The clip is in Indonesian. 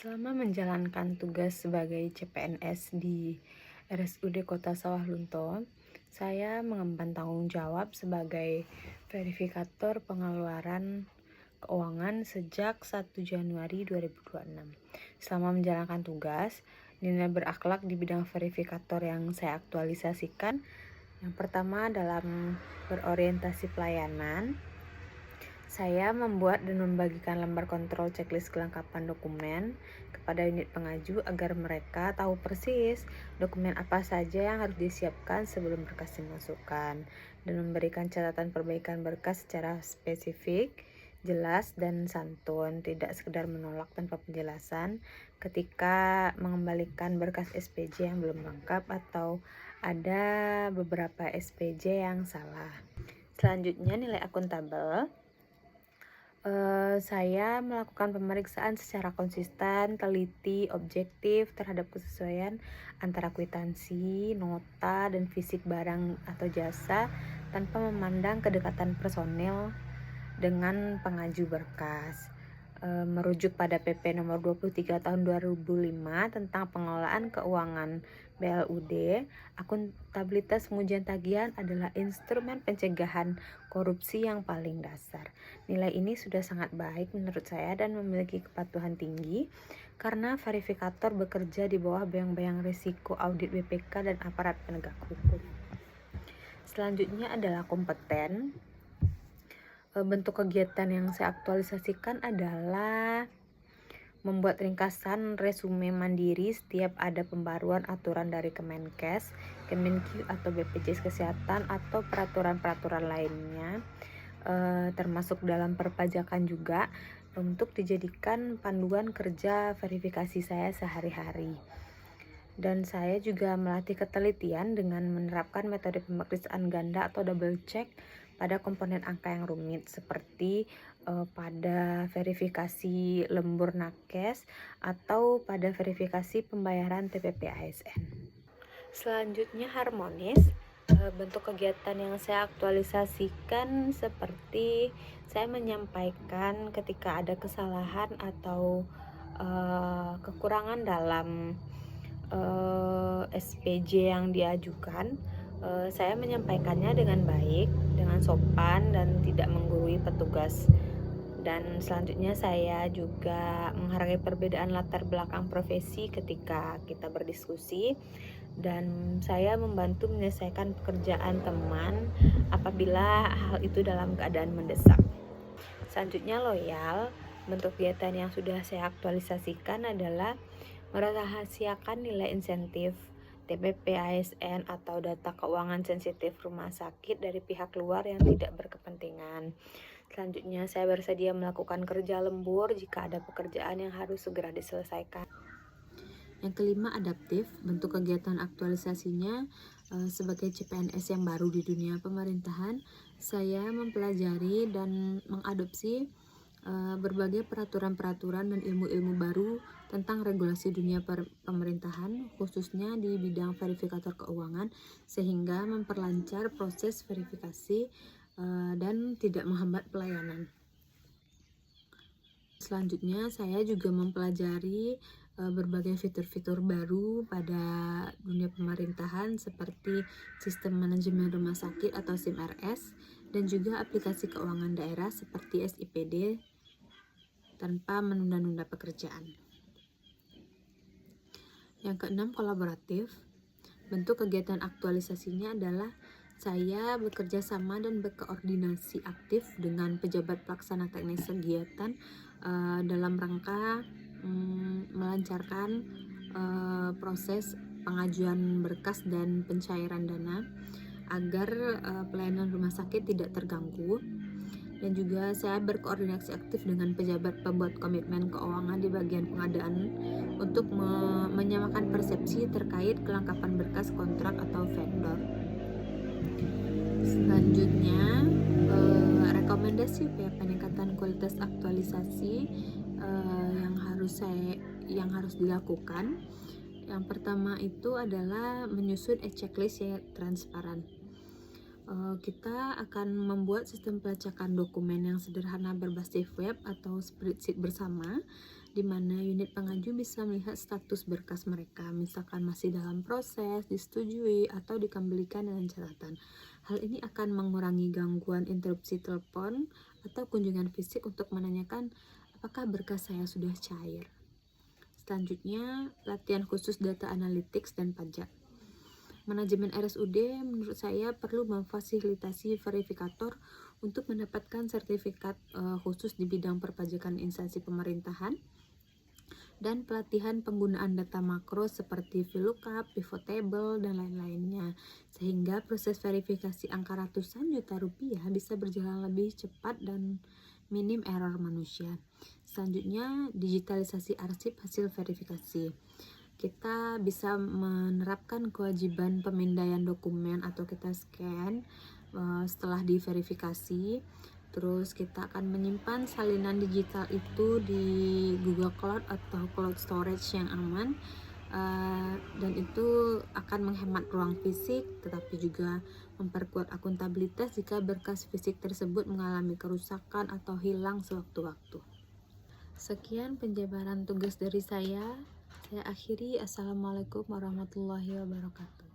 Selama menjalankan tugas sebagai CPNS di RSUD Kota Sawah Lunto, saya mengemban tanggung jawab sebagai verifikator pengeluaran keuangan sejak 1 Januari 2026. Selama menjalankan tugas, nilai berakhlak di bidang verifikator yang saya aktualisasikan, yang pertama dalam berorientasi pelayanan, saya membuat dan membagikan lembar kontrol checklist kelengkapan dokumen kepada unit pengaju agar mereka tahu persis dokumen apa saja yang harus disiapkan sebelum berkas dimasukkan, dan memberikan catatan perbaikan berkas secara spesifik, jelas, dan santun, tidak sekedar menolak tanpa penjelasan ketika mengembalikan berkas SPJ yang belum lengkap atau ada beberapa SPJ yang salah. Selanjutnya, nilai akuntabel. Saya melakukan pemeriksaan secara konsisten, teliti, objektif terhadap kesesuaian antara kwitansi, nota, dan fisik barang atau jasa tanpa memandang kedekatan personil dengan pengaju berkas. Merujuk pada PP nomor 23 tahun 2005 tentang pengelolaan keuangan BLUD, akuntabilitas pengujian tagihan adalah instrumen pencegahan korupsi yang paling dasar. Nilai ini sudah sangat baik menurut saya dan memiliki kepatuhan tinggi karena verifikator bekerja di bawah bayang-bayang risiko audit BPK dan aparat penegak hukum. Selanjutnya adalah kompeten. Bentuk kegiatan yang saya aktualisasikan adalah membuat ringkasan resume mandiri setiap ada pembaruan aturan dari Kemenkes, Kemenkyu atau BPJS Kesehatan atau peraturan-peraturan lainnya, termasuk dalam perpajakan juga, untuk dijadikan panduan kerja verifikasi saya sehari-hari. Dan saya juga melatih ketelitian dengan menerapkan metode pemeriksaan ganda atau double check pada komponen angka yang rumit seperti pada verifikasi lembur nakes atau pada verifikasi pembayaran TPP ASN. Selanjutnya harmonis. Bentuk kegiatan yang saya aktualisasikan seperti saya menyampaikan ketika ada kesalahan atau kekurangan dalam SPJ yang diajukan. Saya menyampaikannya dengan baik, dengan sopan, dan tidak menggurui petugas. Dan selanjutnya saya juga menghargai perbedaan latar belakang profesi ketika kita berdiskusi, dan saya membantu menyelesaikan pekerjaan teman apabila hal itu dalam keadaan mendesak. Selanjutnya loyal. Bentuk kegiatan yang sudah saya aktualisasikan adalah merahasiakan nilai insentif TPP ASN atau data keuangan sensitif rumah sakit dari pihak luar yang tidak berkepentingan. Selanjutnya, saya bersedia melakukan kerja lembur jika ada pekerjaan yang harus segera diselesaikan. Yang kelima, adaptif. Bentuk kegiatan aktualisasinya sebagai CPNS yang baru di dunia pemerintahan, saya mempelajari dan mengadopsi berbagai peraturan-peraturan dan ilmu-ilmu baru tentang regulasi dunia pemerintahan, khususnya di bidang verifikator keuangan, sehingga memperlancar proses verifikasi dan tidak menghambat pelayanan. Selanjutnya, saya juga mempelajari berbagai fitur-fitur baru pada dunia pemerintahan seperti sistem manajemen rumah sakit atau SIM-RS, dan juga aplikasi keuangan daerah seperti SIPD tanpa menunda-nunda pekerjaan. Yang keenam, kolaboratif. Bentuk kegiatan aktualisasinya adalah saya bekerja sama dan berkoordinasi aktif dengan pejabat pelaksana teknis kegiatan dalam rangka melancarkan proses pengajuan berkas dan pencairan dana agar pelayanan rumah sakit tidak terganggu. Dan juga saya berkoordinasi aktif dengan pejabat pembuat komitmen keuangan di bagian pengadaan untuk menyamakan persepsi terkait kelengkapan berkas kontrak atau vendor. Selanjutnya, rekomendasi upaya peningkatan kualitas aktualisasi yang harus dilakukan. Yang pertama itu adalah menyusun checklist yang transparan. Kita akan membuat sistem pelacakan dokumen yang sederhana berbasis web atau spreadsheet bersama, di mana unit pengaju bisa melihat status berkas mereka, misalkan masih dalam proses, disetujui, atau dikembalikan dengan catatan. Hal ini akan mengurangi gangguan interupsi telepon atau kunjungan fisik untuk menanyakan apakah berkas saya sudah cair. Selanjutnya, latihan khusus data analytics dan pajak. Manajemen RSUD menurut saya perlu memfasilitasi verifikator untuk mendapatkan sertifikat khusus di bidang perpajakan instansi pemerintahan dan pelatihan penggunaan data makro seperti VLOOKUP, pivot table, dan lain-lainnya, sehingga proses verifikasi angka ratusan juta rupiah bisa berjalan lebih cepat dan minim error manusia. Selanjutnya, digitalisasi arsip hasil verifikasi. Kita bisa menerapkan kewajiban pemindaian dokumen atau kita scan setelah diverifikasi. Terus kita akan menyimpan salinan digital itu di Google Cloud atau cloud storage yang aman, dan itu akan menghemat ruang fisik, tetapi juga memperkuat akuntabilitas jika berkas fisik tersebut mengalami kerusakan atau hilang sewaktu-waktu. Sekian penjabaran tugas dari saya akhiri. Assalamualaikum warahmatullahi wabarakatuh.